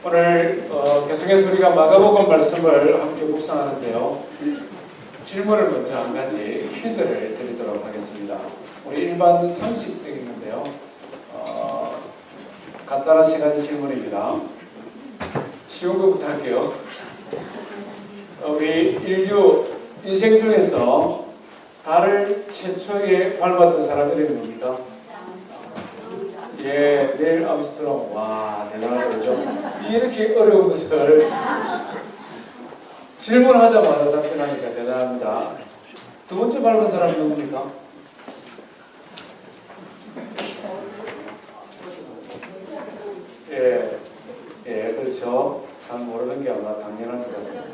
오늘 계속해서 우리가 마가복음 말씀을 함께 묵상하는데요. 질문을 먼저 한 가지 퀴즈를 드리도록 하겠습니다. 우리 일반 상식적인데요. 간단한 세 가지 질문입니다. 쉬운 것부터 할게요. 우리 인류 인생 중에서 달을 최초에 밟았던 사람 이름이 뭡니까? 예, 닐 암스트롱. 와, 대단하죠, 그죠? 이렇게 어려운 것을 질문하자마자 답변하니까 대단합니다. 두 번째 밟은 사람이 누굽니까? 예, 그렇죠. 잘 모르는 게 아마 당연한 것 같습니다.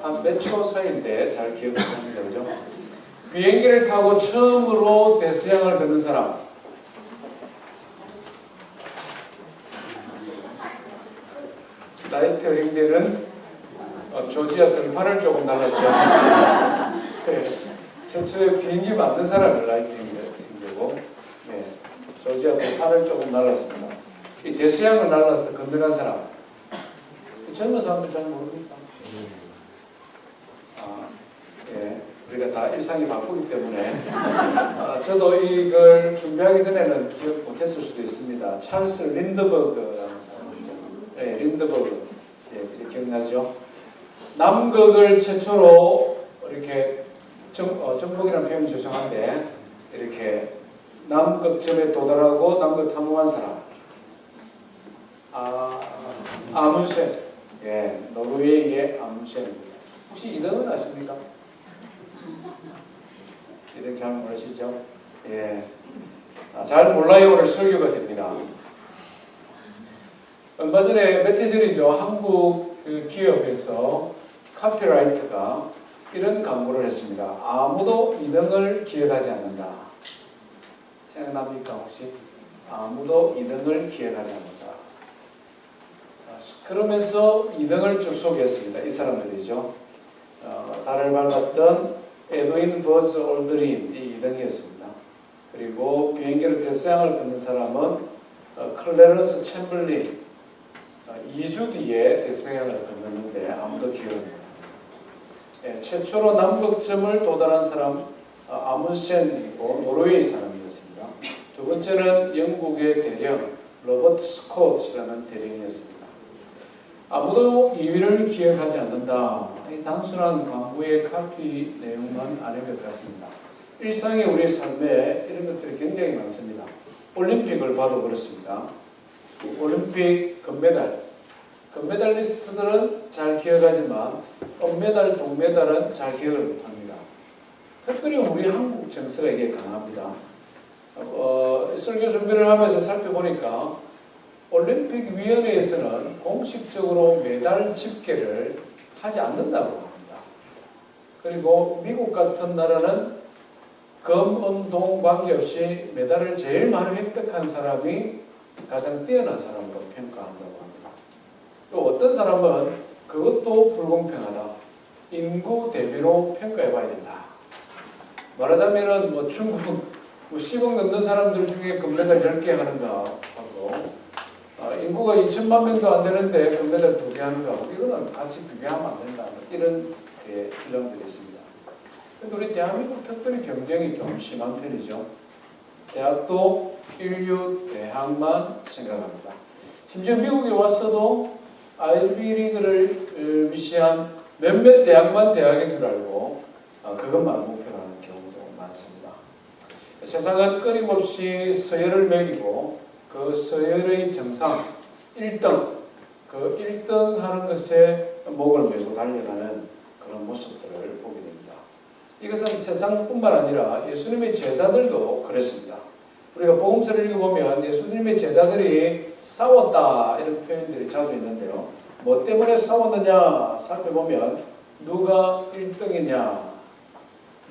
한 몇 초 사이인데 잘 기억합니다, 그죠? 비행기를 타고 처음으로 대서양을 걷는 사람. 라이트 형제는 조지아 등판을 조금 날랐죠. 네, 최초에 비행기 만든 사람은 라이트 형제고, 네, 조지아 등판을 조금 날랐습니다. 이 대서양을 날라서 건너간 사람. 젊은 사람은 잘 모릅니까? 예, 우리가 다 일상이 바쁘기 때문에 저도 이걸 준비하기 전에는 기억 못했을 수도 있습니다. 찰스 린드버그라는 사람이죠. 네, 린드버그. 예, 기억나죠? 남극을 최초로 이렇게 정복이라는 표현이 죄송한데 이렇게 남극점에 도달하고 남극 탐험한 사람. 아문센. 예, 노르웨이의 아문센입니다. 혹시 이등은 아십니까? 이등 잘 모르시죠? 예, 잘 몰라요. 오늘 설교가 됩니다. 얼마 전에 몇 해 전이죠. 한국 그 기업에서 카피라이트가 이런 광고를 했습니다. 아무도 이등을 기억하지 않는다. 생각납니까 혹시? 아무도 이등을 기억하지 않는다. 그러면서 이등을 쭉 소개했습니다. 이 사람들이죠. 달을 밟았던 에드윈 버즈 올드린이 2등이었습니다. 그리고 비행기로 대서양을 걷는 사람은 클래런스 챔블린 2주 뒤에 대서양을 건넜는데 아무도 기억을 못합니다. 예, 최초로 남극점을 도달한 사람 아문센이고 노르웨이 사람이었습니다. 두 번째는 영국의 대령 로버트 스콧이라는 대령이었습니다. 아무도 2위를 기억하지 않는다. 단순한 광고의 카피 내용만 아닌 것 같습니다. 일상의 우리의 삶에 이런 것들이 굉장히 많습니다. 올림픽을 봐도 그렇습니다. 올림픽 금메달리스트들은 잘 기억하지만 은메달, 동메달은 잘 기억을 못합니다. 특별히 우리 한국 정서가 이게 강합니다. 설교 준비를 하면서 살펴보니까 올림픽위원회에서는 공식적으로 메달 집계를 하지 않는다고 합니다. 그리고 미국 같은 나라는 금, 은, 동 관계없이 메달을 제일 많이 획득한 사람이 가장 뛰어난 사람으로 평가한다고 합니다. 또 어떤 사람은 그것도 불공평하다. 인구 대비로 평가해 봐야 된다. 말하자면은 중국 10억 넘는 사람들 중에 금메달 10개 하는가 하고 인구가 2천만 명도 안 되는데 금메달 2개 하는가 하고 이거는 같이 비교하면 안 된다. 이런 주장들이 있습니다. 근데 우리 대한민국 특별히 경쟁이 좀 심한 편이죠. 대학도 인류 대학만 생각합니다. 심지어 미국에 왔어도 아이비리그를 위시한 몇몇 대학만 대학인 줄 알고 그것만 목표로 하는 경우도 많습니다. 세상은 끊임없이 서열을 매기고 그 서열의 정상 1등, 그 1등 하는 것에 목을 메고 달려가는 그런 모습들을 보게 됩니다. 이것은 세상뿐만 아니라 예수님의 제자들도 그랬습니다. 우리가 복음서를 읽어보면 예수님의 제자들이 싸웠다 이런 표현들이 자주 있는데요. 뭐 때문에 싸웠느냐 살펴보면 누가 1등이냐,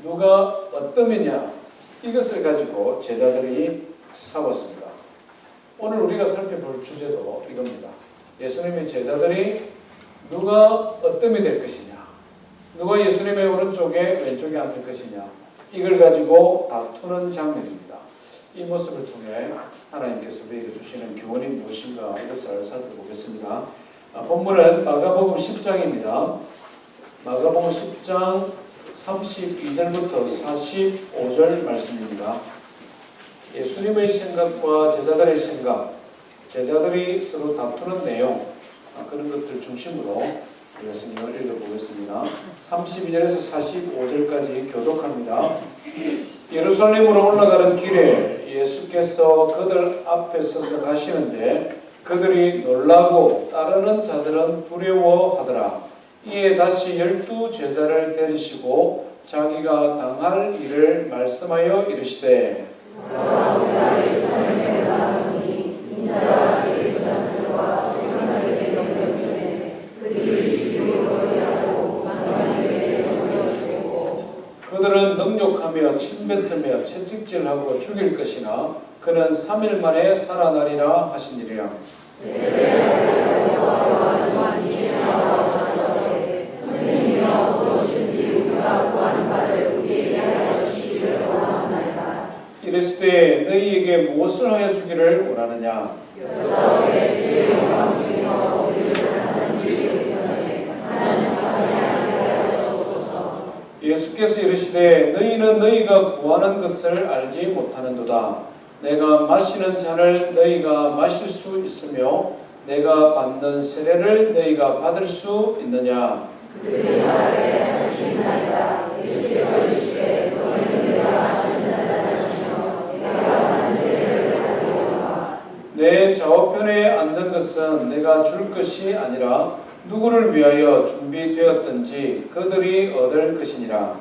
누가 어뜸이냐 이것을 가지고 제자들이 싸웠습니다. 오늘 우리가 살펴볼 주제도 이겁니다. 예수님의 제자들이 누가 어뜸이 될 것이냐, 누가 예수님의 오른쪽에 왼쪽에 앉을 것이냐 이걸 가지고 다투는 장면입니다. 이 모습을 통해 하나님께서 우리에게 주시는 교훈이 무엇인가 이것을 살펴보겠습니다. 본문은 마가복음 10장입니다. 마가복음 10장 32절부터 45절 말씀입니다. 예수님의 생각과 제자들의 생각, 제자들이 서로 다투는 내용, 그런 것들 중심으로 말씀을 읽어보겠습니다. 32절에서 45절까지 교독합니다. 예루살렘으로 올라가는 길에 예수께서 그들 앞에 서서 가시는데 그들이 놀라고 따르는 자들은 두려워하더라. 이에 다시 12 제자를 데리시고 자기가 당할 일을 말씀하여 이르시되 그들은 능욕하며 침뱉으며 채찍질하고 죽일 것이나 그는 3일 만에 살아나리라 하시니라. 이르시되 너희에게 무엇을 하여 주기를 원하느냐? 예수께서 이르시되 너희는 너희가 구하는 것을 알지 못하는도다. 내가 마시는 잔을 너희가 마실 수 있으며 내가 받는 세례를 너희가 받을 수 있느냐? 내 좌우편에 앉는 것은 내가 줄 것이 아니라 누구를 위하여 준비되었든지 그들이 얻을 것이니라.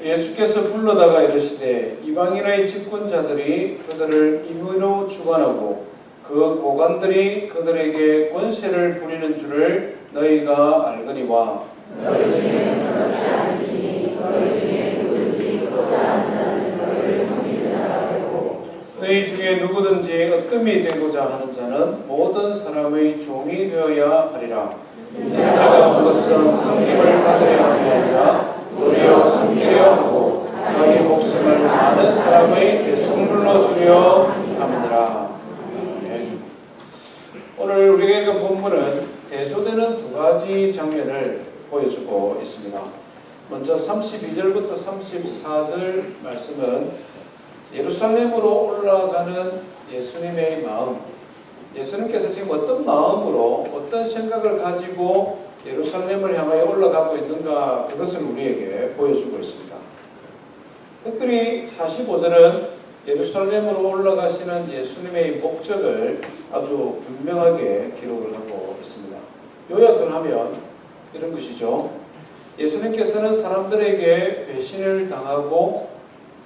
예수께서 불러다가 이르시되 이방인의 직분자들이 그들을 임의로 주관하고 그 고관들이 그들에게 권세를 부리는 줄을 너희가 알거니와 너희 중에 그렇지 않으시니 너희 중에 누구든지 그러지 않은 자는 너희를 섬기는 자가 되고 너희 중에 누구든지 으뜸이 되고자 하는 자는 모든 사람의 종이 되어야 하리라. 인자가 온 것은 섬김을 받으려 함이 아니라 도리어 섬기려 하고 자기 목숨을 많은 사람의 대속물로 주려 함이니라. 오늘 우리가 읽은 본문은 대조되는 두 가지 장면을 보여주고 있습니다. 먼저 32절부터 34절 말씀은 예루살렘으로 올라가는 예수님의 마음, 예수님께서 지금 어떤 마음으로 어떤 생각을 가지고 예루살렘을 향하여 올라가고 있는가, 그것을 우리에게 보여주고 있습니다. 특별히 45절은 예루살렘으로 올라가시는 예수님의 목적을 아주 분명하게 기록을 하고 있습니다. 요약을 하면 이런 것이죠. 예수님께서는 사람들에게 배신을 당하고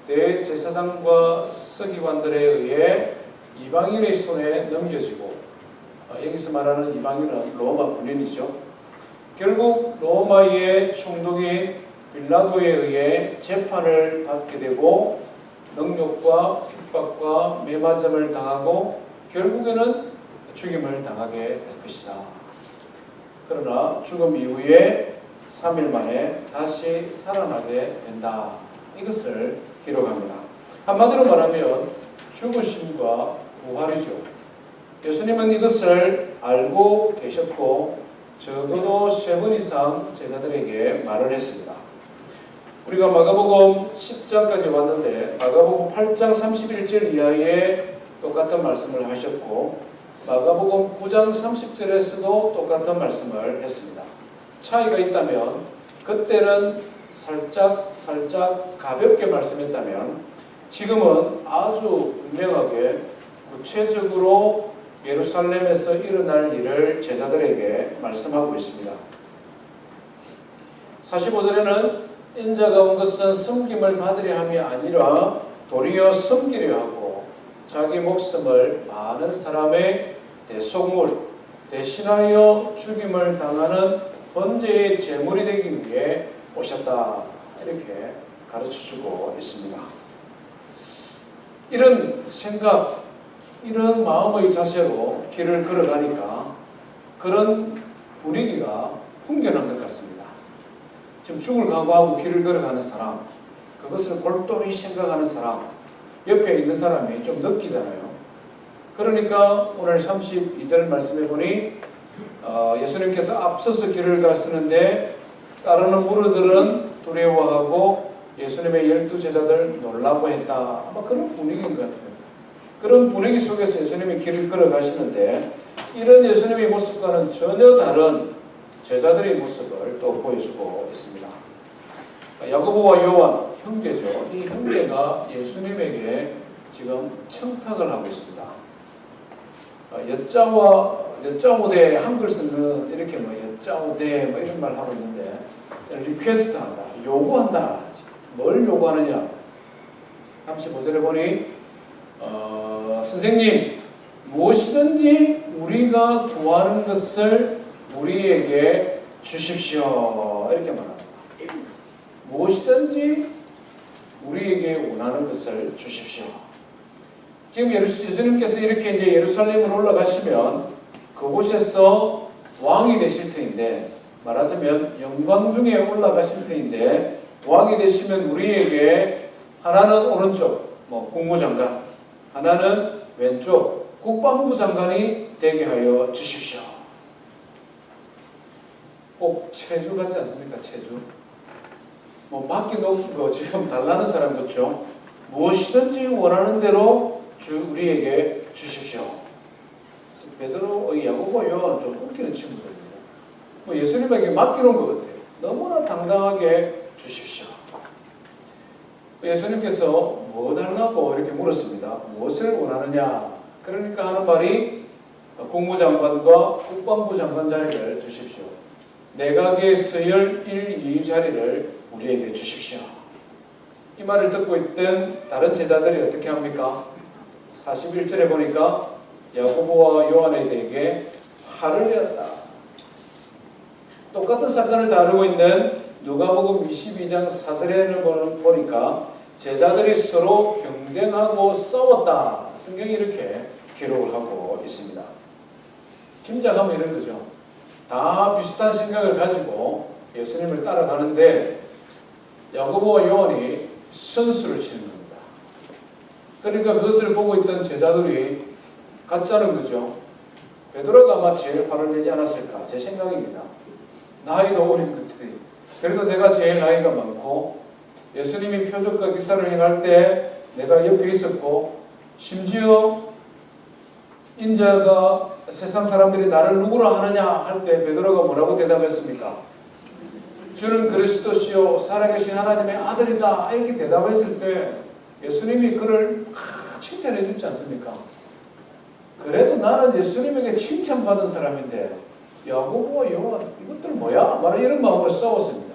대제사장과 서기관들에 의해 이방인의 손에 넘겨지고, 여기서 말하는 이방인은 로마 군인이죠. 결국 로마의 총독인 빌라도에 의해 재판을 받게 되고 능욕과 핍박과 매맞음을 당하고 결국에는 죽임을 당하게 될 것이다. 그러나 죽음 이후에 3일 만에 다시 살아나게 된다. 이것을 기록합니다. 한마디로 말하면 죽으심과 부활이죠. 예수님은 이것을 알고 계셨고 적어도 3번 이상 제자들에게 말을 했습니다. 우리가 마가복음 10장까지 왔는데 마가복음 8장 31절 이하에 똑같은 말씀을 하셨고 마가복음 9장 30절에서도 똑같은 말씀을 했습니다. 차이가 있다면 그때는 살짝 가볍게 말씀했다면 지금은 아주 분명하게 구체적으로 예루살렘에서 일어날 일을 제자들에게 말씀하고 있습니다. 45절에는 인자가 온 것은 섬김을 받으려 함이 아니라 도리어 섬기려 하고 자기 목숨을 많은 사람의 대속물, 대신하여 죽임을 당하는 번제의 제물이 되기 위해 오셨다. 이렇게 가르쳐주고 있습니다. 이런 생각, 이런 마음의 자세로 길을 걸어가니까 그런 분위기가 풍겨난 것 같습니다. 지금 죽을 각오하고 길을 걸어가는 사람, 그것을 골똘히 생각하는 사람, 옆에 있는 사람이 좀 느끼잖아요. 그러니까 오늘 32절 말씀해 보니 예수님께서 앞서서 길을 가시는데 따르는 무리들은 두려워하고 예수님의 12 제자들 놀라고 했다. 아마 그런 분위기인 것 같아요. 그런 분위기 속에서 예수님이 길을 걸어가시는데 이런 예수님의 모습과는 전혀 다른 제자들의 모습을 또 보여주고 있습니다. 야고보와 요한, 형제죠. 이 형제가 예수님에게 지금 청탁을 하고 있습니다. 여짜오대 한글 쓰는 이렇게 여짜오대 이런 말 하고 있는데 리퀘스트 한다, 요구한다. 뭘 요구하느냐? 35절에 보니 선생님 무엇이든지 우리가 구하는 것을 우리에게 주십시오. 이렇게 말합니다. 무엇이든지 우리에게 원하는 것을 주십시오. 지금 예수님께서 이렇게 이제 예루살렘으로 올라가시면 그곳에서 왕이 되실 터인데, 말하자면 영광 중에 올라가실 터인데, 왕이 되시면 우리에게 하나는 오른쪽 국무장관, 하나는 왼쪽 국방부 장관이 되게 하여 주십시오. 꼭 체주 같지 않습니까? 체주. 맡기놓고 지금 달라는 사람 같죠? 무엇이든지 원하는 대로 우리에게 주십시오. 베드로, 야고보와 요한은 좀 웃기는 친구들입니다. 예수님에게 맡기놓은 것 같아요. 너무나 당당하게 주십시오. 예수님께서 뭐 달라고 이렇게 물었습니다. 무엇을 원하느냐? 그러니까 하는 말이 국무장관과 국방부 장관 자리를 주십시오. 내각의 서열 1, 2 자리를 우리에게 주십시오. 이 말을 듣고 있던 다른 제자들이 어떻게 합니까? 41절에 보니까 야고보와 요한에게 화를 내었다. 똑같은 사건을 다루고 있는 누가복음 22장 4절에는 보니까 제자들이 서로 경쟁하고 싸웠다. 성경이 이렇게 기록을 하고 있습니다. 짐작하면 이런 거죠. 다 비슷한 생각을 가지고 예수님을 따라가는데 야고보와 요한이 선수를 치는 겁니다. 그러니까 그것을 보고 있던 제자들이 가짜는 거죠. 베드로가 아마 제일 화를 내지 않았을까, 제 생각입니다. 나이도 어린 것들이. 그래도 내가 제일 나이가 많고 예수님이 표적과 기사를 행할 때 내가 옆에 있었고, 심지어 인자가 세상 사람들이 나를 누구라 하느냐 할 때 베드로가 뭐라고 대답했습니까? 주는 그리스도시요 살아계신 하나님의 아들이다, 이렇게 대답했을 때 예수님이 그를 칭찬해 주지 않습니까? 그래도 나는 예수님에게 칭찬받은 사람인데 야고보와 요한 이것들 뭐야? 말은 이런 마음으로 싸웠습니다.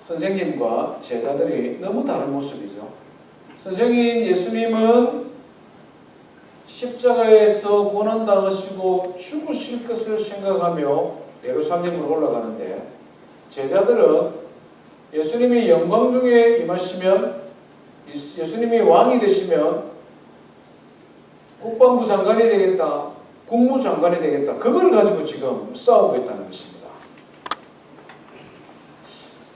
선생님과 제자들이 너무 다른 모습이죠. 선생님 예수님은 십자가에서 고난당하시고 죽으실 것을 생각하며 예루살렘으로 올라가는데, 제자들은 예수님이 영광 중에 임하시면, 예수님이 왕이 되시면 국방부 장관이 되겠다, 국무장관이 되겠다, 그걸 가지고 지금 싸우고 있다는 것입니다.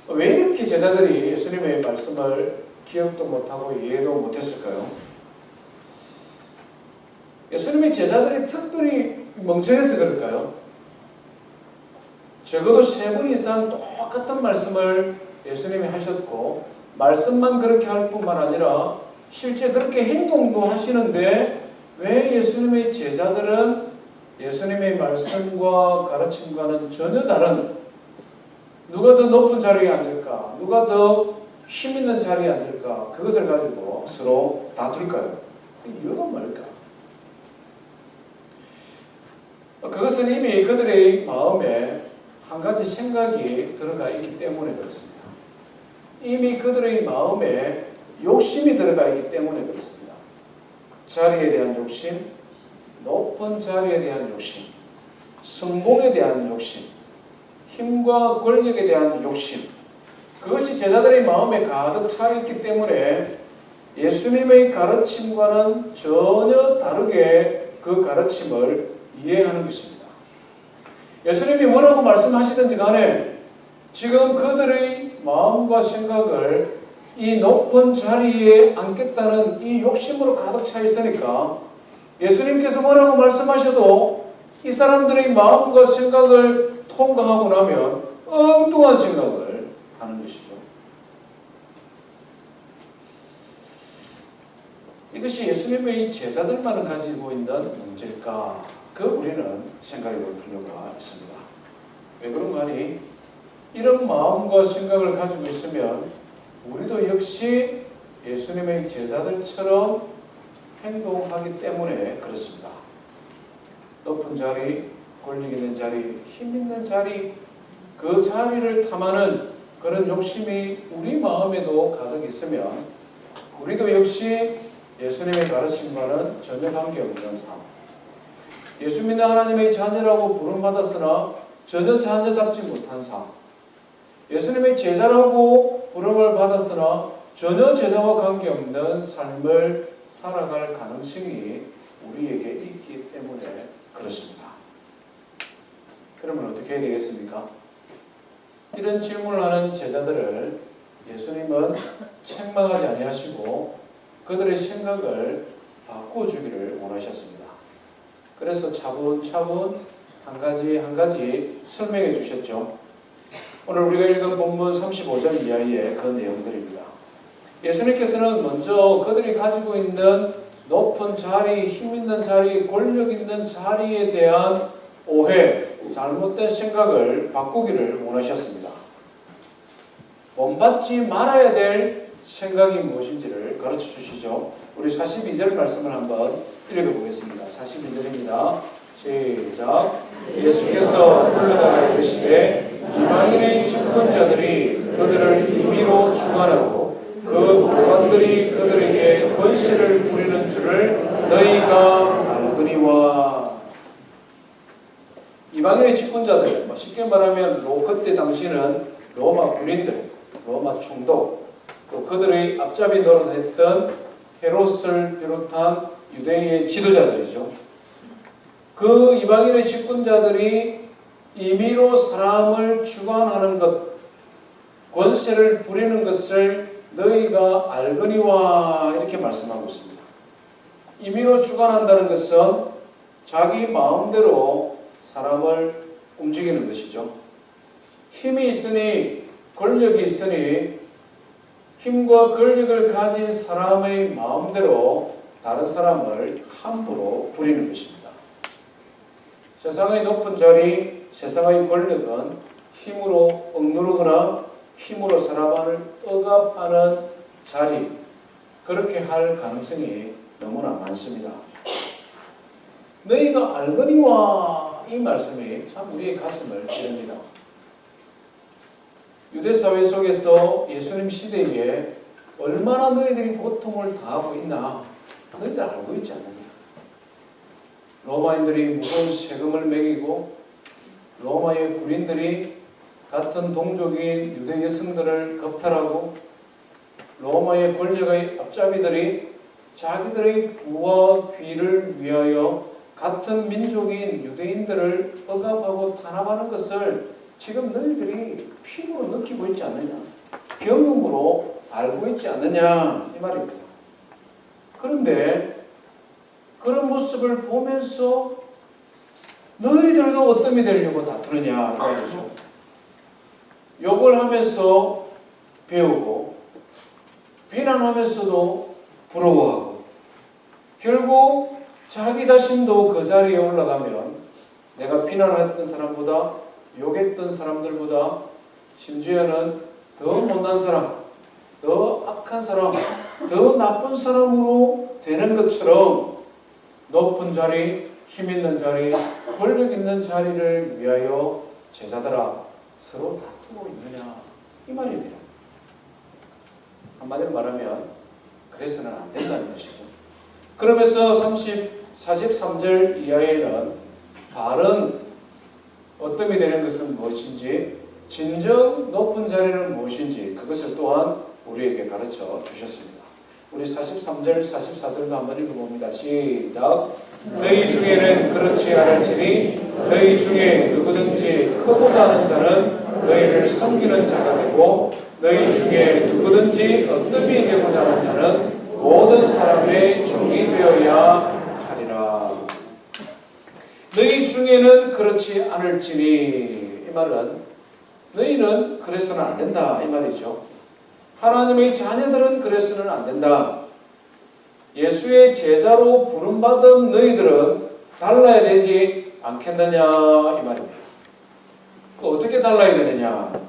왜 이렇게 제자들이 예수님의 말씀을 기억도 못하고 이해도 못했을까요? 예수님의 제자들이 특별히 멍청해서 그럴까요? 적어도 3번 이상 똑같은 말씀을 예수님이 하셨고, 말씀만 그렇게 할 뿐만 아니라 실제 그렇게 행동도 하시는데, 왜 예수님의 제자들은 예수님의 말씀과 가르침과는 전혀 다른, 누가 더 높은 자리에 앉을까, 누가 더 힘 있는 자리에 앉을까, 그것을 가지고 서로 다툴까요? 이유가 뭘까? 그것은 이미 그들의 마음에 한 가지 생각이 들어가 있기 때문에 그렇습니다. 이미 그들의 마음에 욕심이 들어가 있기 때문에 그렇습니다. 자리에 대한 욕심, 높은 자리에 대한 욕심, 성공에 대한 욕심, 힘과 권력에 대한 욕심, 그것이 제자들의 마음에 가득 차 있기 때문에 예수님의 가르침과는 전혀 다르게 그 가르침을 이해하는 것입니다. 예수님이 뭐라고 말씀하시든지 간에 지금 그들의 마음과 생각을 이 높은 자리에 앉겠다는 이 욕심으로 가득 차 있으니까 예수님께서 뭐라고 말씀하셔도 이 사람들의 마음과 생각을 통과하고 나면 엉뚱한 생각을 하는 것이죠. 이것이 예수님의 제자들만 가지고 있는 문제일까? 우리는 생각해 볼 필요가 있습니다. 왜 그런가 하니 이런 마음과 생각을 가지고 있으면 우리도 역시 예수님의 제자들처럼 행동하기 때문에 그렇습니다. 높은 자리, 권력 있는 자리, 힘 있는 자리, 그 자리를 탐하는 그런 욕심이 우리 마음에도 가득 있으면 우리도 역시 예수님의 가르침과는 전혀 관계없는 삶, 예수 믿는 하나님의 자녀라고 부름받았으나 전혀 자녀답지 못한 삶, 예수님의 제자라고 부름을 받았으나 전혀 제자와 관계없는 삶을 살아갈 가능성이 우리에게 있기 때문에 그렇습니다. 그러면 어떻게 해야 되겠습니까? 이런 질문을 하는 제자들을 예수님은 책망하지 아니하시고 그들의 생각을 바꿔주기를 원하셨습니다. 그래서 차분차분 한 가지 한 가지 설명해 주셨죠. 오늘 우리가 읽은 본문 35절 이하의 그 내용들입니다. 예수님께서는 먼저 그들이 가지고 있는 높은 자리, 힘 있는 자리, 권력 있는 자리에 대한 오해, 잘못된 생각을 바꾸기를 원하셨습니다. 본받지 말아야 될 생각이 무엇인지를 가르쳐 주시죠. 우리 42절 말씀을 한번 읽어보겠습니다. 42절입니다. 시작. 예수께서 물러나가 이르시되 이방인의 직분자들이 그들을 임의로 주관하고 그 고관들이 그들에게 권세를 부리는 줄을 너희가 알거니와. 이방인의 직분자들, 쉽게 말하면 그때 당시는 로마 군인들, 로마 총독, 또 그들의 앞잡이 노릇했던 헤롯을 비롯한 유대인의 지도자들이죠. 그 이방인의 직분자들이 임의로 사람을 주관하는 것, 권세를 부리는 것을 너희가 알거니와 이렇게 말씀하고 있습니다. 임의로 주관한다는 것은 자기 마음대로 사람을 움직이는 것이죠. 힘이 있으니, 권력이 있으니 힘과 권력을 가진 사람의 마음대로 다른 사람을 함부로 부리는 것입니다. 세상의 높은 자리, 세상의 권력은 힘으로 억누르거나 힘으로 사람을 억압하는 자리, 그렇게 할 가능성이 너무나 많습니다. 너희가 알거니와 이 말씀이 참 우리의 가슴을 찌릅니다. 유대사회 속에서 예수님 시대에 얼마나 너희들이 고통을 당하고 있나 너희들 알고 있지 않느냐. 로마인들이 무거운 세금을 매기고 로마의 군인들이 같은 동족인 유대 여성들을 겁탈하고 로마의 권력의 앞잡이들이 자기들의 부와 귀를 위하여 같은 민족인 유대인들을 억압하고 탄압하는 것을 지금 너희들이 피부로 느끼고 있지 않느냐, 경험으로 알고 있지 않느냐 이 말입니다. 그런데 그런 모습을 보면서 너희들도 어떤 이 되려고 다투느냐 이 말이죠. 욕을 하면서 배우고 비난하면서도 부러워하고 결국 자기 자신도 그 자리에 올라가면 내가 비난했던 사람보다 욕했던 사람들보다 심지어는 더 못난 사람, 더 악한 사람, 더 나쁜 사람으로 되는 것처럼 높은 자리, 힘 있는 자리, 권력 있는 자리를 위하여 제자들아 서로 다투고 있느냐 이 말입니다. 한마디로 말하면 그래서는 안 된다는 것이죠. 그러면서 43절 이하에는 바른 어뜸이 되는 것은 무엇인지, 진정 높은 자리는 무엇인지 그것을 또한 우리에게 가르쳐 주셨습니다. 우리 43절, 44절도 한번 읽어봅니다. 시작. 너희 중에는 그렇지 않을지니 너희 중에 누구든지 크고자 하는 자는 너희를 섬기는 자가 되고 너희 중에 누구든지 어뜸이 되고자 하는 자는 모든 사람의 종이 되어야 하리라. 너희 중에는 그렇지 않을지니, 이 말은 너희는 그래서는 안 된다 이 말이죠. 하나님의 자녀들은 그래서는 안 된다. 예수의 제자로 부름받은 너희들은 달라야 되지 않겠느냐 이 말입니다. 어떻게 달라야 되느냐?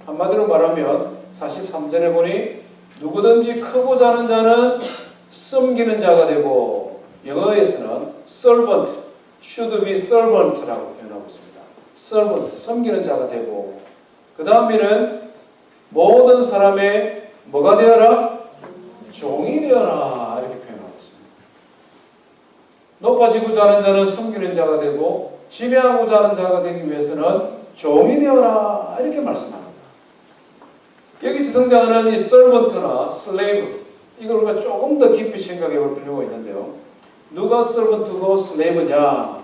한마디로 말하면 43절에 보니 누구든지 크고자 하는 자는 섬기는 자가 되고, 영어에서는 servant, should be servant라고 표현하고 있습니다. servant, 섬기는 자가 되고, 그 다음에는 모든 사람의 뭐가 되어라? 종이 되어라 이렇게 표현하고 있습니다. 높아지고자 하는 자는 섬기는 자가 되고, 지배하고자 하는 자가 되기 위해서는 종이 되어라 이렇게 말씀합니다. 여기서 등장하는 이 servant나 slave, 이걸 우리가 조금 더 깊이 생각해 볼 필요가 있는데요. 누가 servant고 slave냐?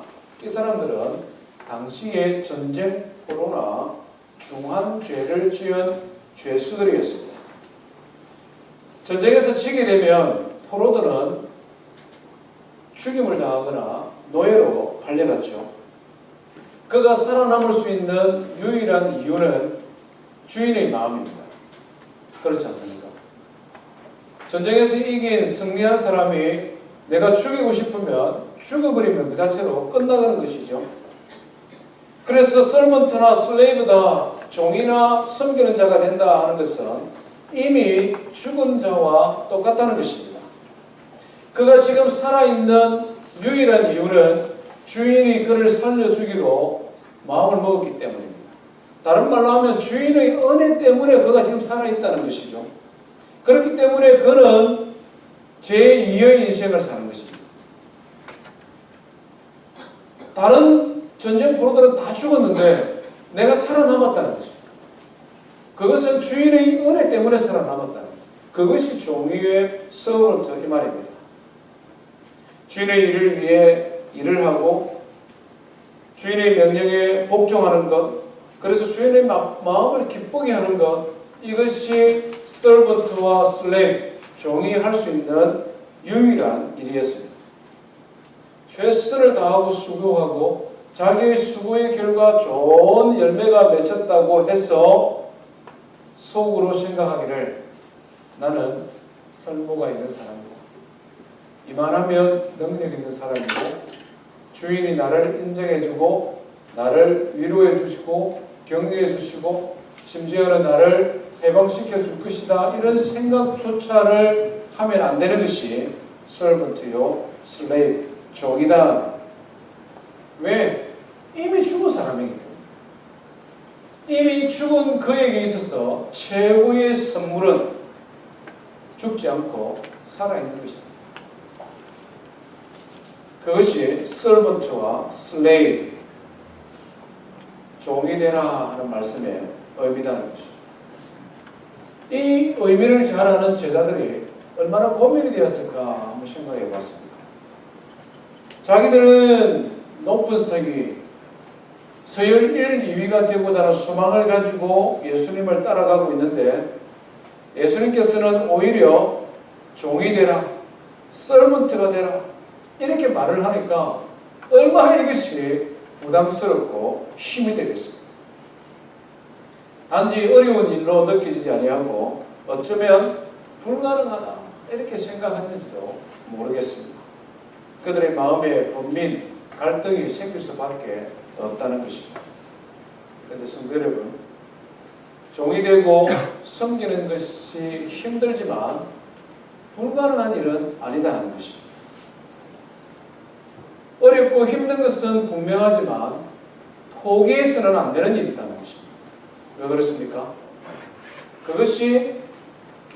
이 사람들은 당시의 전쟁 포로나 중한 죄를 지은 죄수들이었습니다. 전쟁에서 지게 되면 포로들은 죽임을 당하거나 노예로 팔려갔죠. 그가 살아남을 수 있는 유일한 이유는 주인의 마음입니다. 그렇지 않습니까? 전쟁에서 이긴 승리한 사람이 내가 죽이고 싶으면 죽어버리면 그 자체로 끝나가는 것이죠. 그래서 servant나 slave다, 종이나 섬기는 자가 된다 하는 것은 이미 죽은 자와 똑같다는 것입니다. 그가 지금 살아있는 유일한 이유는 주인이 그를 살려주기로 마음을 먹었기 때문입니다. 다른 말로 하면 주인의 은혜 때문에 그가 지금 살아있다는 것이죠. 그렇기 때문에 그는 제2의 인생을 사는 것입니다. 다른 전쟁 포로들은 다 죽었는데 내가 살아남았다는 것입니다. 그것은 주인의 은혜 때문에 살아남았다는 것입니다. 그것이 종이의 서울서 이 말입니다. 주인의 일을 위해 일을 하고 주인의 명령에 복종하는 것, 그래서 주인의 마음을 기쁘게 하는 것, 이것이 servant와 slave, 종이 할 수 있는 유일한 일이었습니다. 최선을 다하고 수고하고 자기의 수고의 결과 좋은 열매가 맺혔다고 해서 속으로 생각하기를 나는 설모가 있는 사람이고 이만하면 능력 있는 사람이고 주인이 나를 인정해주고 나를 위로해 주시고 격려해 주시고 심지어는 나를 해방시켜 줄 것이다, 이런 생각조차를 하면 안 되는 것이 servant요, slave, 종이다. 왜? 이미 죽은 사람이기 때문에. 이미 죽은 그에게 있어서 최고의 선물은 죽지 않고 살아있는 것입니다. 그것이 servant와 slave, 종이 되라 하는 말씀의 의미라는 것이죠. 이 의미를 잘 아는 제자들이 얼마나 고민이 되었을까 한번 생각해 봤습니다. 자기들은 높은 서기, 서열 1, 2위가 되고자 하는 소망을 가지고 예수님을 따라가고 있는데 예수님께서는 오히려 종이 되라, servant가 되라 이렇게 말을 하니까 얼마나 이것이 부담스럽고 힘이 되겠습니까? 단지 어려운 일로 느껴지지 아니하고 어쩌면 불가능하다 이렇게 생각했는지도 모르겠습니다. 그들의 마음에 번민, 갈등이 생길 수밖에 없다는 것이죠. 그런데 성도 여러분, 종이 되고 섬기는 것이 힘들지만 불가능한 일은 아니다 하는 것입니다. 어렵고 힘든 것은 분명하지만 포기해서는 안 되는 일이 있다는 것입니다. 왜 그렇습니까? 그것이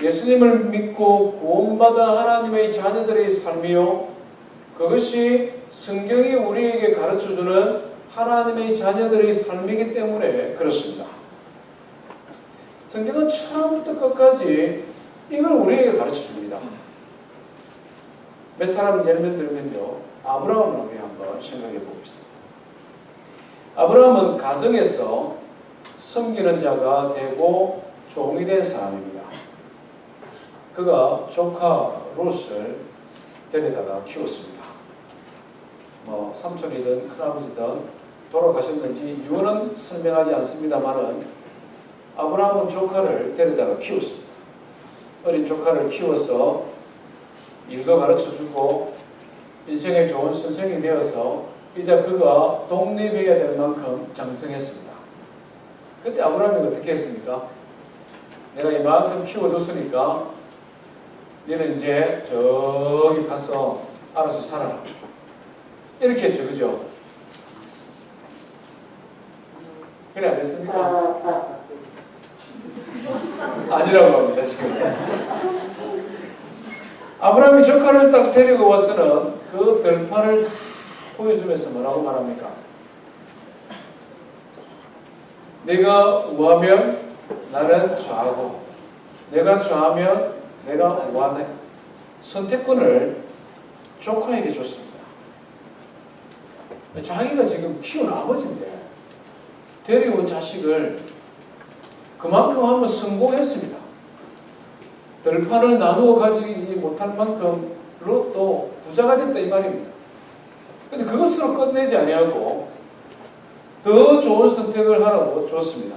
예수님을 믿고 구원받은 하나님의 자녀들의 삶이요, 그것이 성경이 우리에게 가르쳐주는 하나님의 자녀들의 삶이기 때문에 그렇습니다. 성경은 처음부터 끝까지 이걸 우리에게 가르쳐줍니다. 몇 사람 예를 들면요, 아브라함을 한번 생각해 봅시다. 아브라함은 가정에서 섬기는 자가 되고 종이 된 사람입니다. 그가 조카 롯을 데려다가 키웠습니다. 삼촌이든 큰아버지든 돌아가셨는지 이유는 설명하지 않습니다만은 아브라함은 조카를 데려다가 키웠습니다. 어린 조카를 키워서 일도 가르쳐주고 인생에 좋은 선생이 되어서 이제 그가 독립해야 될 만큼 장성했습니다. 그때 아브라함이 어떻게 했습니까? 내가 이만큼 키워줬으니까 너는 이제 저기 가서 알아서 살아라. 이렇게 했죠. 그죠? 그래 안 됐습니까? 아니라고 합니다. 지금. 아브라함이 조카를 딱 데리고 와서는 그 들판을 다 보여주면서 뭐라고 말합니까? 내가 우하면 나는 좌하고 내가 좌하면 내가 우하네. 선택권을 조카에게 줬습니다. 자기가 지금 키운 아버지인데 데려온 자식을 그만큼 하면 성공했습니다. 들판을 나누어 가지지 못할 만큼 롯도 부자가 됐다 이 말입니다. 그런데 그것으로 끝내지 아니하고 더 좋은 선택을 하라고 줬습니다.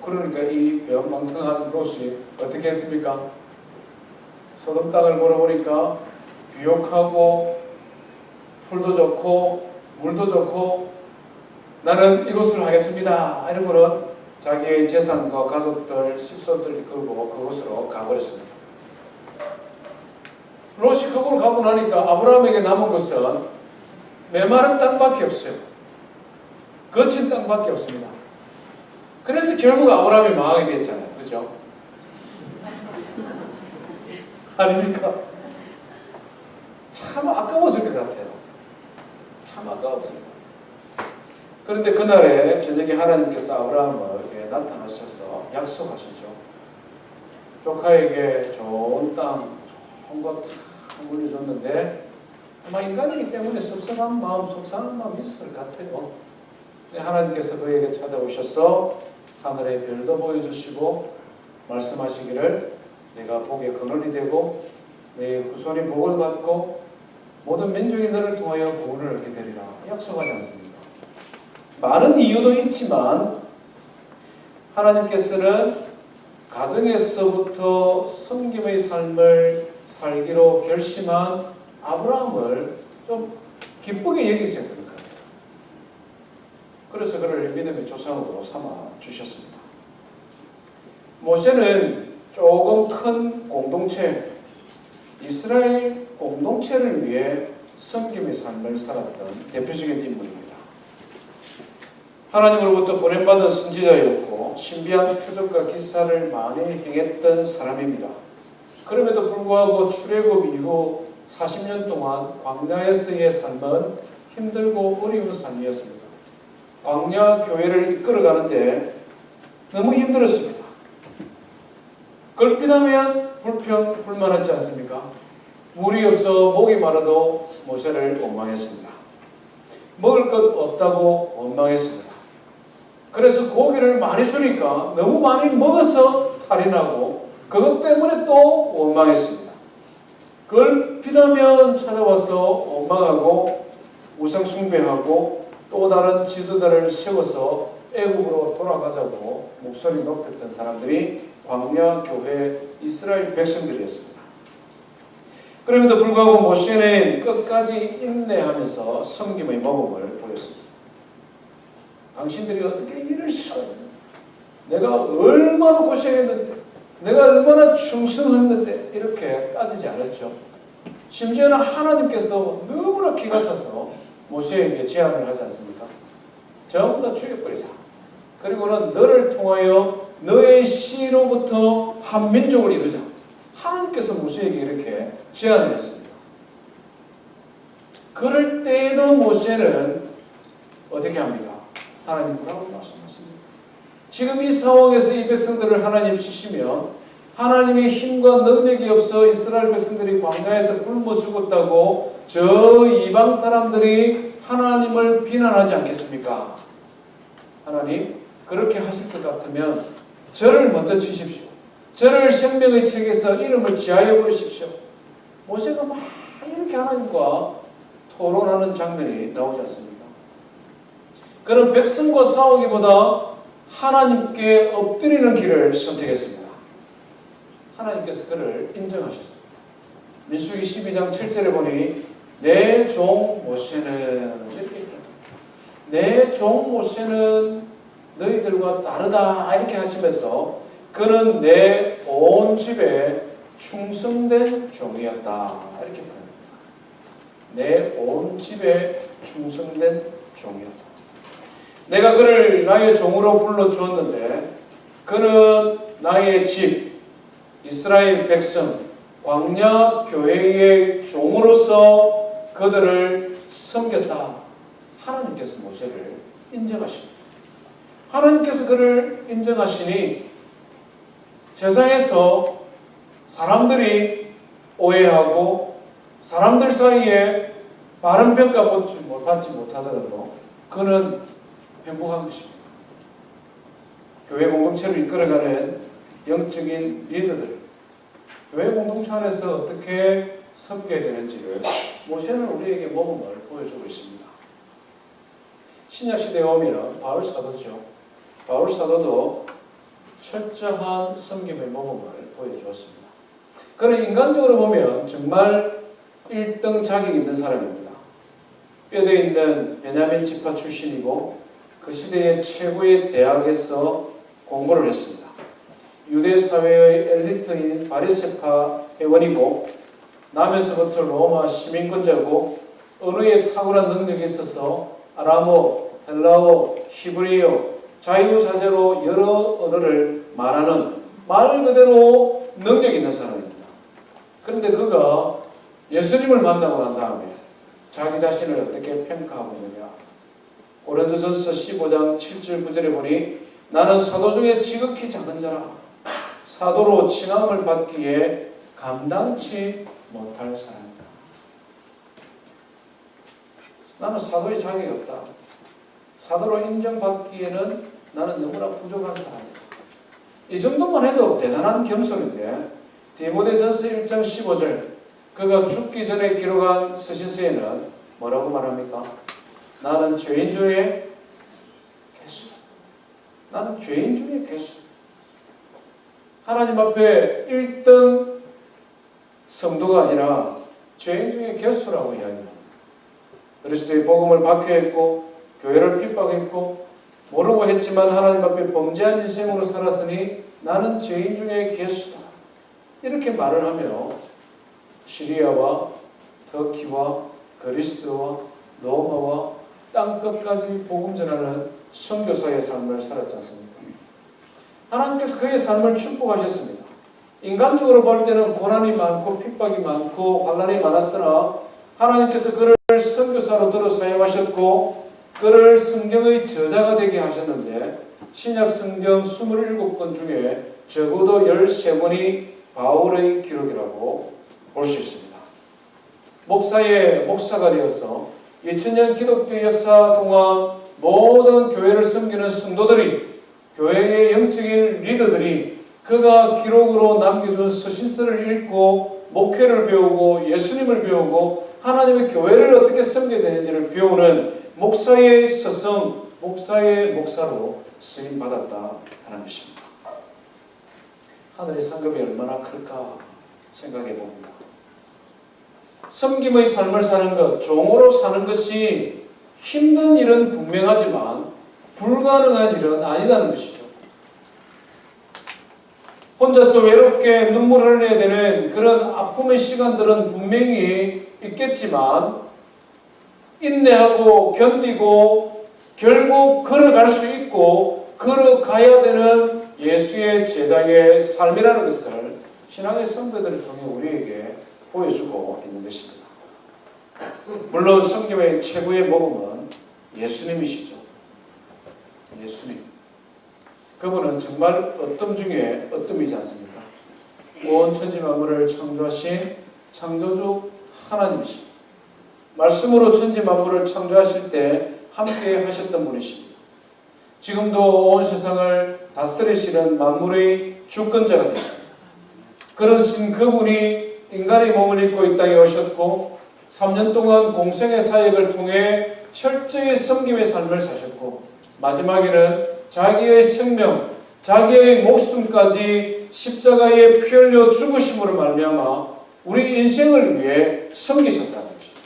그러니까 이 배은망탕한 롯이 어떻게 했습니까? 소돔 땅을 물어보니까 비옥하고 풀도 좋고 물도 좋고 나는 이곳을 하겠습니다. 이런 거는 자기의 재산과 가족들, 식소들을 끌고 그곳으로 가버렸습니다. 롯이 그곳을 가고 나니까 아브라함에게 남은 것은 메마른 땅밖에 없어요. 거친 땅밖에 없습니다. 그래서 결국 아브라함이 망하게 됐잖아요. 그죠? 아닙니까? 참 아까웠을 것 같아요. 참 아까웠어요. 그런데 그날에 저녁에 하나님께서 아브라함에게 나타나셔서 약속하시죠. 조카에게 좋은 땅, 좋은 것 다 물려줬는데 아마 인간이기 때문에 섭섭한 마음, 속상한 마음이 있을 것 같아요. 하나님께서 그에게 찾아오셔서 하늘의 별도 보여주시고 말씀하시기를 내가 복의 근원이 되고 내 후손이 복을 받고 모든 민족이 너를 통하여 구원을 얻게 되리라 약속하지 않습니까? 많은 이유도 있지만 하나님께서는 가정에서부터 섬김의 삶을 살기로 결심한 아브라함을 좀 기쁘게 여기셔야 될 것 같아요. 그래서 그를 믿음의 조상으로 삼아 주셨습니다. 모세는 조금 큰 공동체, 이스라엘 공동체를 위해 섬김의 삶을 살았던 대표적인 인물입니다. 하나님으로부터 보냄받은 선지자였고 신비한 표적과 기사를 많이 행했던 사람입니다. 그럼에도 불구하고 출애굽 이후 40년 동안 광야에서의 삶은 힘들고 어려운 삶이었습니다. 광야 교회를 이끌어가는데 너무 힘들었습니다. 걸핏하면 불만하지 않습니까? 물이 없어 목이 마르도 모세를 원망했습니다. 먹을 것 없다고 원망했습니다. 그래서 고기를 많이 주니까 너무 많이 먹어서 탈이 나고 그것 때문에 또 원망했습니다. 걸핏하면 찾아와서 원망하고 우상숭배하고 또 다른 지도자를 세워서 애국으로 돌아가자고 목소리 높였던 사람들이 광야 교회 이스라엘 백성들이었습니다. 그럼에도 불구하고 모세는 끝까지 인내하면서 섬김의 모범을 보였습니다. 당신들이 어떻게 이럴 수가 있나? 내가 얼마나 고생했는데, 내가 얼마나 충성했는데 이렇게 따지지 않았죠. 심지어는 하나님께서 너무나 기가 차서 모세에게 제안을 하지 않습니까? 전부 다 죽여버리자. 그리고는 너를 통하여 너의 씨로부터 한 민족을 이루자. 하나님께서 모세에게 이렇게 제안을 했습니다. 그럴 때에도 모세는 어떻게 합니까? 하나님 뭐라고 말씀하십니까? 지금 이 상황에서 이 백성들을 하나님 치시면 하나님의 힘과 능력이 없어 이스라엘 백성들이 광야에서 굶어 죽었다고 저 이방 사람들이 하나님을 비난하지 않겠습니까? 하나님 그렇게 하실 것 같으면 저를 먼저 치십시오. 저를 생명의 책에서 이름을 지하여 부르십시오. 모세가 막 이렇게 하나님과 토론하는 장면이 나오지 않습니까? 그는 백성과 싸우기보다 하나님께 엎드리는 길을 선택했습니다. 하나님께서 그를 인정하셨습니다. 민수기 12장 7절에 보니 내 종 모세는 이렇게 내 종 모세는 너희들과 다르다 이렇게 하시면서 그는 내 온 집에 충성된 종이었다 이렇게 말합니다. 내 온 집에 충성된 종이었다. 내가 그를 나의 종으로 불러주었는데 그는 나의 집 이스라엘 백성 광야 교회의 종으로서 그들을 섬겼다. 하나님께서 모세를 인정하십니다. 하나님께서 그를 인정하시니 세상에서 사람들이 오해하고 사람들 사이에 바른 평가 받지 못하더라도 그는 행복한 것입니다. 교회 공동체를 이끌어가는 영적인 리더들, 교회 공동체 안에서 어떻게 섬겨야 되는지를 모세는 우리에게 모범을 보여주고 있습니다. 신약시대에 오면 바울 사도죠. 바울 사도도 철저한 섬김의 모범을 보여주었습니다. 그는 인간적으로 보면 정말 1등 자격 있는 사람입니다. 뼈대 있는 베냐민 지파 출신이고 그 시대의 최고의 대학에서 공부를 했습니다. 유대 사회의 엘리트인 바리새파 회원이고 남에서부터 로마 시민권자고 언어에 탁월한 능력이 있어서 아람어, 헬라어, 히브리어, 자유자재로 여러 언어를 말하는 말 그대로 능력 있는 사람입니다. 그런데 그가 예수님을 만나고 난 다음에 자기 자신을 어떻게 평가하고 있느냐. 고린도전서 15장 7절 9절에 보니 나는 사도 중에 지극히 작은 자라 사도로 칭함을 받기에 감당치 못할 사람이다. 나는 사도의 자격이 없다. 사도로 인정받기에는 나는 너무나 부족한 사람이다. 이 정도만 해도 대단한 겸손인데 디모데전서 1장 15절 그가 죽기 전에 기록한 서신서에는 뭐라고 말합니까? 나는 죄인 중에 괴수다. 나는 죄인 중에 괴수다. 하나님 앞에 1등 성도가 아니라 죄인 중에 괴수라고 이야기합니다. 그리스도의 복음을 박해했고 교회를 핍박했고 모르고 했지만 하나님 앞에 범죄한 인생으로 살았으니 나는 죄인 중에 괴수다. 이렇게 말을 하며 시리아와 터키와 그리스와 로마와 땅끝까지 복음 전하는 선교사의 삶을 살았지 않습니까? 하나님께서 그의 삶을 축복하셨습니다. 인간적으로 볼 때는 고난이 많고 핍박이 많고 환난이 많았으나 하나님께서 그를 선교사로 들어 사용하셨고 그를 성경의 저자가 되게 하셨는데 신약 성경 27권 중에 적어도 13권이 바울의 기록이라고 볼 수 있습니다. 목사의 목사가 되어서 2000년 기독교 역사 동안 모든 교회를 섬기는 성도들이 교회의 영적인 리더들이 그가 기록으로 남겨준 서신서를 읽고 목회를 배우고 예수님을 배우고 하나님의 교회를 어떻게 섬겨야 되는지를 배우는 목사의 스승, 목사의 목사로 쓰임받았다 하는 것입니다. 하늘의 상급이 얼마나 클까 생각해 봅니다. 섬김의 삶을 사는 것, 종으로 사는 것이 힘든 일은 분명하지만 불가능한 일은 아니다는 것이죠. 혼자서 외롭게 눈물 흘려야 되는 그런 아픔의 시간들은 분명히 있겠지만 인내하고 견디고 결국 걸어갈 수 있고 걸어가야 되는 예수의 제자의 삶이라는 것을 신앙의 선배들을 통해 우리에게 보여주고 있는 것입니다. 물론 성경의 최고의 모범은 예수님이시죠. 예수님. 그분은 정말 어떤 중에 어뜸이지 않습니까? 온 천지 만물을 창조하신 창조주 하나님이십니다. 말씀으로 천지 만물을 창조하실 때 함께 하셨던 분이십니다. 지금도 온 세상을 다스리시는 만물의 주권자가 되십니다. 그러신 그분이 인간의 몸을 입고 이 땅에 오셨고 3년 동안 공생의 사역을 통해 철저히 섬김의 삶을 사셨고 마지막에는 자기의 생명, 자기의 목숨까지 십자가에 피 흘려 죽으심으로 말미암아 우리 인생을 위해 섬기셨다는 것입니다.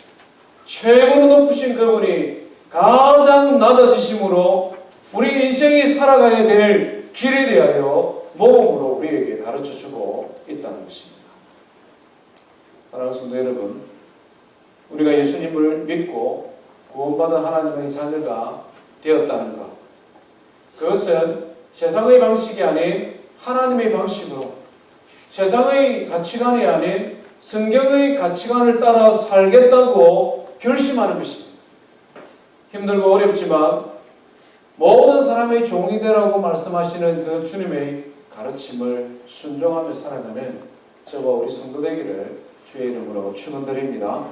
최고로 높으신 그분이 가장 낮아지심으로 우리 인생이 살아가야 될 길에 대하여 모범으로 우리에게 가르쳐주고 있다는 것입니다. 사랑하는 성도 여러분, 우리가 예수님을 믿고 구원받은 하나님의 자녀가 되었다는 것, 그것은 세상의 방식이 아닌 하나님의 방식으로, 세상의 가치관이 아닌 성경의 가치관을 따라 살겠다고 결심하는 것입니다. 힘들고 어렵지만 모든 사람의 종이 되라고 말씀하시는 그 주님의 가르침을 순종하며 살아가는 저와 우리 성도 되기를 주의 이름으로 축원드립니다.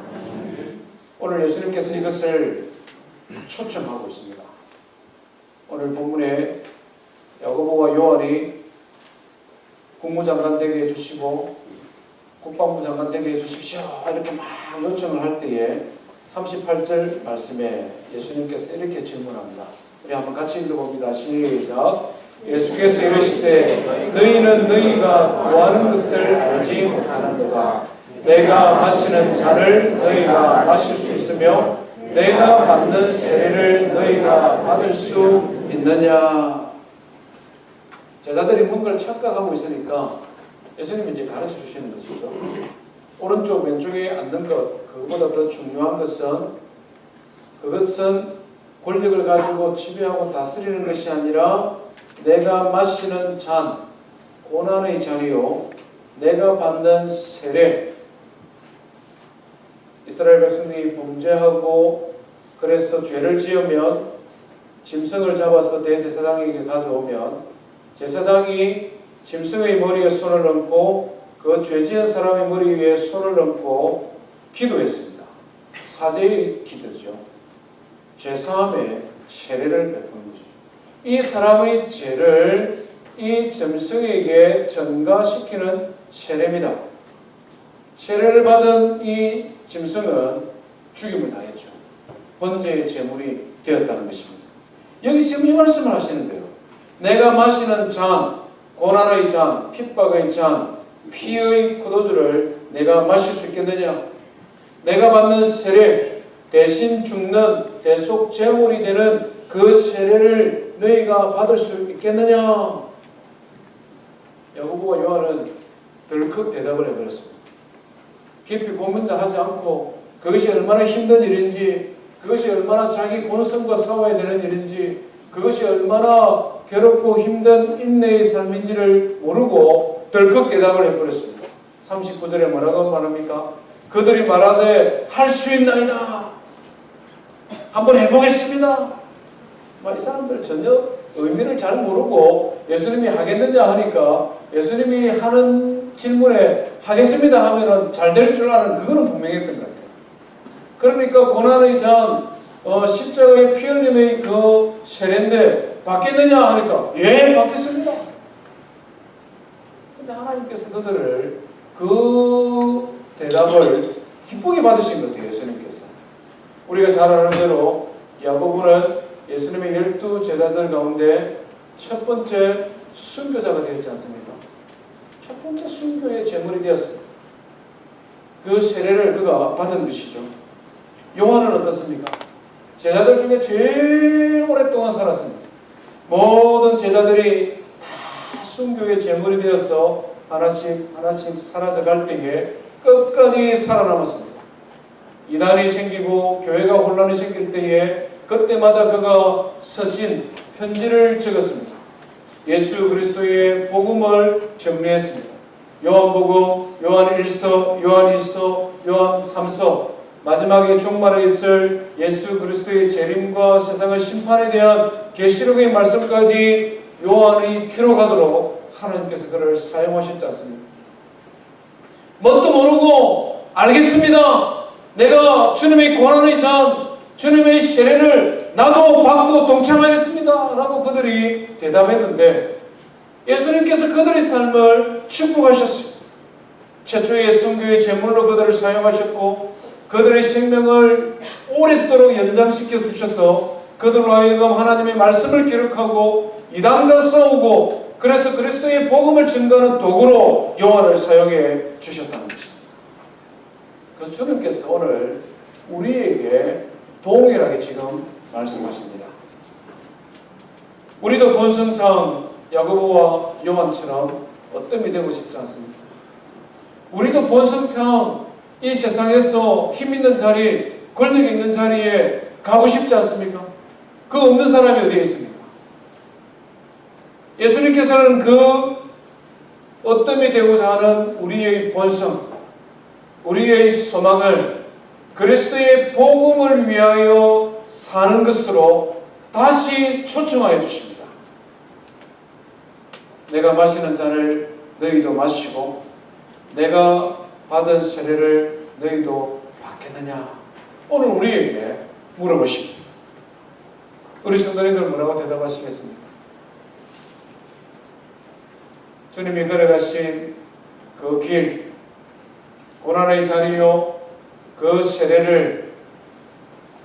오늘 예수님께서 이것을 초청하고 있습니다. 오늘 본문에 야고보와 요한이 국무장관 되게 해주시고 국방부 장관 되게 해주십시오 이렇게 막 요청을 할 때에 38절 말씀에 예수님께서 이렇게 질문합니다. 우리 한번 같이 읽어봅니다. 시작. 예수께서 이르시되 너희는 너희가 구하는 것을 알지 못하는도다. 내가 마시는 잔을 너희가 마실 수 있으며 내가 받는 세례를 너희가 받을 수 있느냐. 제자들이 뭔가를 착각하고 있으니까 예수님이 이제 가르쳐 주시는 것이죠. 오른쪽 왼쪽에 앉는 것, 그것보다 더 중요한 것은 그것은 권력을 가지고 지배하고 다스리는 것이 아니라 내가 마시는 잔, 고난의 잔이요 내가 받는 세례. 이스라엘 백성이 범죄하고 그래서 죄를 지으면 짐승을 잡아서 대제사장에게 가져오면 제사장이 짐승의 머리에 손을 얹고 그 죄지은 사람의 머리 위에 손을 얹고 기도했습니다. 사죄의 기도죠. 죄사함의 세례를 베푸는 것이죠. 이 사람의 죄를 이 짐승에게 전가시키는 세례입니다. 세례를 받은 이 짐승은 죽임을 당했죠. 번제의 제물이 되었다는 것입니다. 여기 지금 이 말씀을 하시는데요. 내가 마시는 잔, 고난의 잔, 핍박의 잔, 피의 포도주를 내가 마실 수 있겠느냐? 내가 받는 세례, 대신 죽는 대속 제물이 되는 그 세례를 너희가 받을 수 있겠느냐? 야고보와 요한은 덜컥 대답을 해버렸습니다. 깊이 고민도 하지 않고 그것이 얼마나 힘든 일인지, 그것이 얼마나 자기 본성과 싸워야 되는 일인지, 그것이 얼마나 괴롭고 힘든 인내의 삶인지를 모르고 덜컥 대답을 해버렸습니다. 39절에 뭐라고 말합니까? 그들이 말하되 할 수 있나이다. 한번 해보겠습니다. 이 사람들 전혀 의미를 잘 모르고 예수님이 하겠느냐 하니까 예수님이 하는 질문에 하겠습니다 하면은 잘 될 줄 아는 그거는 분명했던 것 같아요. 그러니까 고난의 잔, 십자가의 피 흘림의 그 세례인데 받겠느냐 하니까 예 받겠습니다. 근데 하나님께서 그들을 그 대답을 기쁘게 받으신 것 같아요. 예수님께서. 우리가 잘 아는 대로 야고보는 예수님의 12 제자들 가운데 첫 번째 순교자가 되었지 않습니까? 첫 번째 순교의 제물이 되었습니다. 그 세례를 그가 받은 것이죠. 요한은 어떻습니까? 제자들 중에 제일 오랫동안 살았습니다. 모든 제자들이 다 순교의 제물이 되어서 하나씩 사라져 갈 때에 끝까지 살아남았습니다. 이단이 생기고 교회가 혼란이 생길 때에 그때마다 그가 서신 편지를 적었습니다. 예수 그리스도의 복음을 정리했습니다. 요한복음, 요한 1서, 요한 2서, 요한 3서, 마지막에 종말에 있을 예수 그리스도의 재림과 세상의 심판에 대한 계시록의 말씀까지 요한이 기록하도록 하나님께서 그를 사용하셨지 않습니까? 뭣도 모르고 알겠습니다. 내가 주님의 고난의 잔, 주님의 세례를 나도 받고 동참하겠습니다 라고 그들이 대답했는데 예수님께서 그들의 삶을 축복하셨어요. 최초의 선교의 제물로 그들을 사용하셨고 그들의 생명을 오랫도록 연장시켜 주셔서 그들로 하여금 하나님의 말씀을 기록하고 이단과 싸우고 그래서 그리스도의 복음을 증거하는 도구로 요한을 사용해 주셨다는 것입니다. 그래서 주님께서 오늘 우리에게 동일하게 지금 말씀하십니다. 우리도 본성상 야고보와 요한처럼 어뜸이 되고 싶지 않습니까? 우리도 본성상 이 세상에서 힘 있는 자리, 권력 있는 자리에 가고 싶지 않습니까? 그 없는 사람이 어디에 있습니까? 예수님께서는 그 어뜸이 되고자 하는 우리의 본성, 우리의 소망을 그리스도의 복음을 위하여 사는 것으로 다시 초청하여 주십니다. 내가 마시는 잔을 너희도 마시고 내가 받은 세례를 너희도 받겠느냐? 오늘 우리에게 물어보십니다. 우리 성도님들 뭐라고 대답하시겠습니까? 주님이 걸어가신 그 길, 고난의 자리요, 그 세례를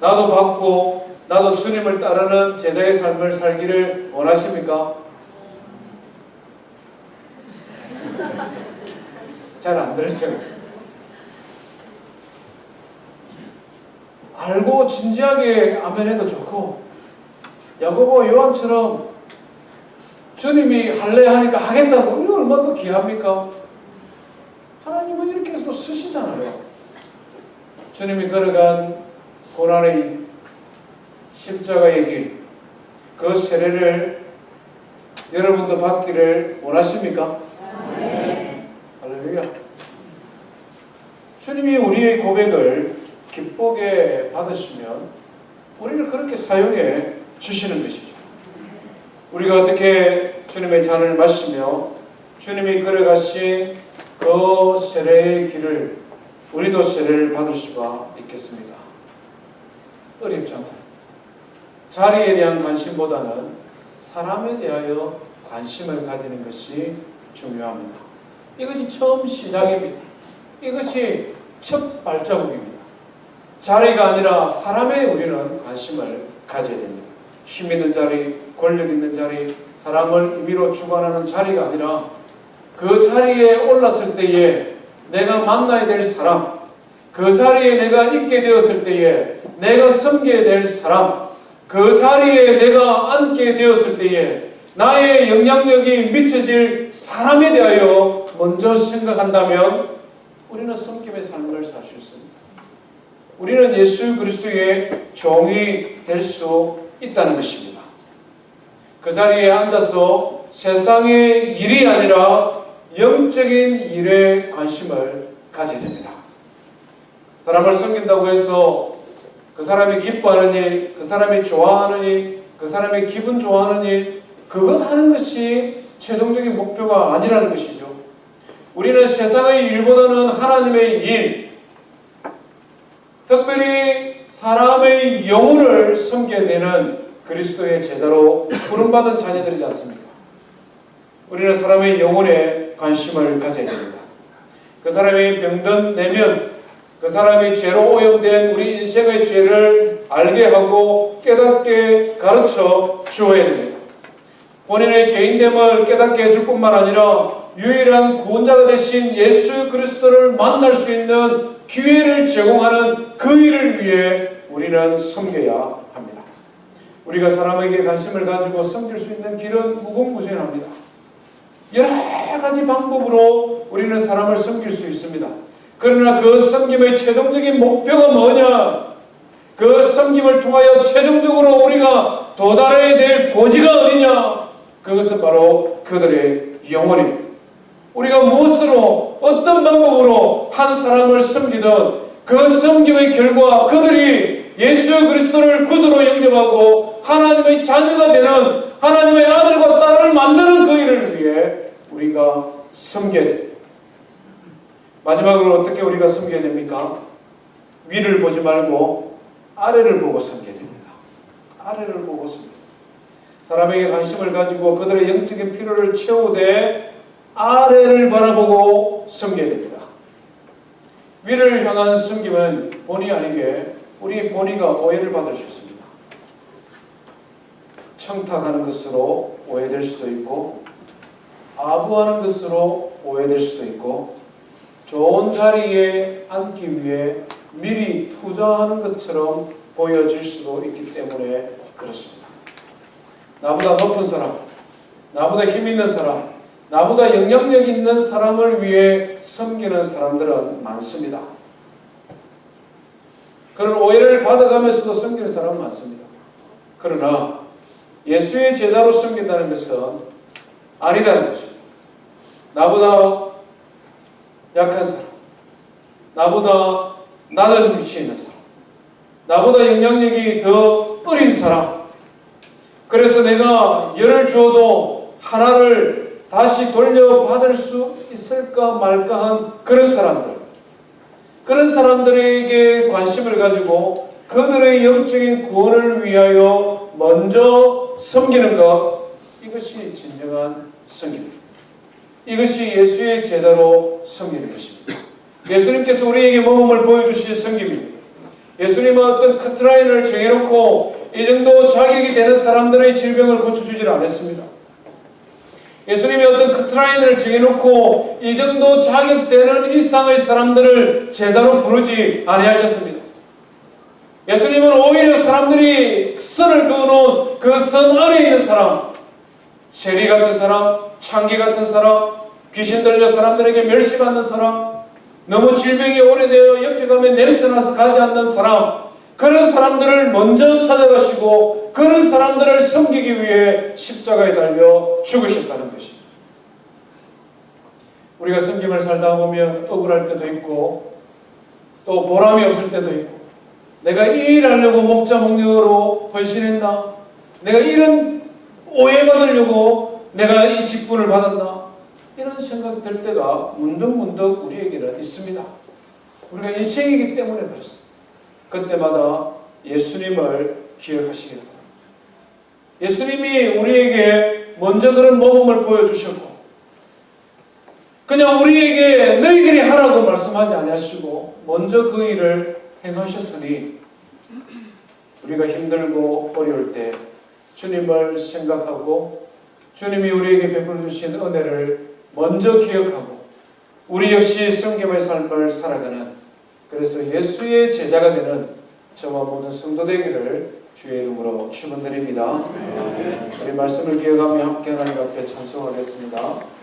나도 받고 나도 주님을 따르는 제자의 삶을 살기를 원하십니까? 잘 안 들려요. 알고 진지하게 아멘해도 좋고 야고보 요한처럼 주님이 할래 하니까 하겠다고 이거 얼마나 더 귀합니까? 하나님은 이렇게 해서 쓰시잖아요. 주님이 걸어간 고난의 십자가의 길, 그 세례를 여러분도 받기를 원하십니까? 네. 할렐루야. 주님이 우리의 고백을 기쁘게 받으시면 우리를 그렇게 사용해 주시는 것이죠. 우리가 어떻게 주님의 잔을 마시며 주님이 걸어가신 그 세례의 길을 우리도 세례를 받을 수가 있겠습니까? 어렵잖아요. 자리에 대한 관심보다는 사람에 대하여 관심을 가지는 것이 중요합니다. 이것이 처음 시작입니다. 이것이 첫 발자국입니다. 자리가 아니라 사람에 우리는 관심을 가져야 됩니다. 힘 있는 자리, 권력 있는 자리, 사람을 임의로 주관하는 자리가 아니라 그 자리에 올랐을 때에 내가 만나야 될 사람, 그 자리에 내가 있게 되었을 때에 내가 섬겨야 될 사람, 그 자리에 내가 앉게 되었을 때에 나의 영향력이 미쳐질 사람에 대하여 먼저 생각한다면 우리는 섬김의 삶을 살 수 있습니다. 우리는 예수 그리스도의 종이 될 수 있다는 것입니다. 그 자리에 앉아서 세상의 일이 아니라 영적인 일에 관심을 가져야 됩니다. 사람을 섬긴다고 해서 그 사람이 기뻐하는 일, 그 사람이 좋아하는 일, 그 사람이 기분 좋아하는 일, 그것 하는 것이 최종적인 목표가 아니라는 것이죠. 우리는 세상의 일보다는 하나님의 일, 특별히 사람의 영혼을 섬겨야 되는 그리스도의 제자로 부름받은 자녀들이지 않습니까? 우리는 사람의 영혼에 관심을 가져야 됩니다. 그 사람이 병든 내면 그 사람이 죄로 오염된 우리 인생의 죄를 알게 하고 깨닫게 가르쳐 주어야 됩니다. 본인의 죄인됨을 깨닫게 해줄 뿐만 아니라 유일한 구원자가 되신 예수 그리스도를 만날 수 있는 기회를 제공하는 그 일을 위해 우리는 섬겨야 합니다. 우리가 사람에게 관심을 가지고 섬길 수 있는 길은 무궁무진합니다. 여러 가지 방법으로 우리는 사람을 섬길 수 있습니다. 그러나 그 섬김의 최종적인 목표가 뭐냐? 그 섬김을 통하여 최종적으로 우리가 도달해야 될 고지가 어디냐? 그것은 바로 그들의 영혼입니다. 우리가 무엇으로 어떤 방법으로 한 사람을 섬기든 그 섬김의 결과 그들이 예수 그리스도를 구주로 영접하고 하나님의 자녀가 되는 하나님의 아들과 딸을 만드는 그 일을 위해 우리가 섬겨야 됩니다. 마지막으로 어떻게 우리가 섬겨야 됩니까? 위를 보지 말고 아래를 보고 섬겨야 됩니다. 아래를 보고 섬겨야 됩니다. 사람에게 관심을 가지고 그들의 영적인 필요를 채우되 아래를 바라보고 섬겨야 됩니다. 위를 향한 섬김은 본의 아니게 우리 본의가 오해를 받을 수 있습니다. 청탁하는 것으로 오해될 수도 있고 아부하는 것으로 오해될 수도 있고 좋은 자리에 앉기 위해 미리 투자하는 것처럼 보여질 수도 있기 때문에 그렇습니다. 나보다 높은 사람, 나보다 힘 있는 사람, 나보다 영향력 있는 사람을 위해 섬기는 사람들은 많습니다. 그런 오해를 받아가면서도 섬기는 사람은 많습니다. 그러나 예수의 제자로 섬긴다는 것은 아니다는 것이죠. 나보다 약한 사람, 나보다 낮은 위치에 있는 사람, 나보다 영향력이 더 어린 사람, 그래서 내가 열을 주어도 하나를 다시 돌려받을 수 있을까 말까 한 그런 사람들에게 관심을 가지고 그들의 영적인 구원을 위하여 먼저 섬기는 것, 이것이 진정한 섬김입니다. 이것이 예수의 제자로 섬기는 것입니다. 예수님께서 우리에게 모범을 보여주신 섬김입니다. 예수님은 어떤 커트라인을 정해놓고 이 정도 자격이 되는 사람들의 질병을 고쳐주질 않았습니다. 예수님이 어떤 커트라인을 정해놓고 이 정도 자격되는 이상의 사람들을 제자로 부르지 아니하셨습니다. 예수님은 오히려 사람들이 선을 그어놓은 그 선 아래에 있는 사람, 세리 같은 사람, 창기 같은 사람, 귀신 들려 사람들에게 멸시받는 사람, 너무 질병이 오래되어 옆에 가면 냄새나서 가지 않는 사람, 그런 사람들을 먼저 찾아가시고 그런 사람들을 섬기기 위해 십자가에 달려 죽으셨다는 것입니다. 우리가 섬김을 살다 보면 억울할 때도 있고 또 보람이 없을 때도 있고, 내가 이 일 하려고 목자 목녀로 헌신했나? 내가 이런 오해받으려고 내가 이 직분을 받았나? 이런 생각이 들 때가 문득문득 우리에게는 있습니다. 우리가 인생이기 때문에 그렇습니다. 그때마다 예수님을 기억하시기 바랍니다. 예수님이 우리에게 먼저 그런 모범을 보여주셨고, 그냥 우리에게 너희들이 하라고 말씀하지 아니하시고 먼저 그 일을 행하셨으니 우리가 힘들고 어려울 때 주님을 생각하고 주님이 우리에게 베풀어 주신 은혜를 먼저 기억하고 우리 역시 섬김의 삶을 살아가는, 그래서 예수의 제자가 되는 저와 모든 성도 되기를 주의 이름으로 축원드립니다. 우리 말씀을 기억하며 함께 하나님 앞에 찬송하겠습니다.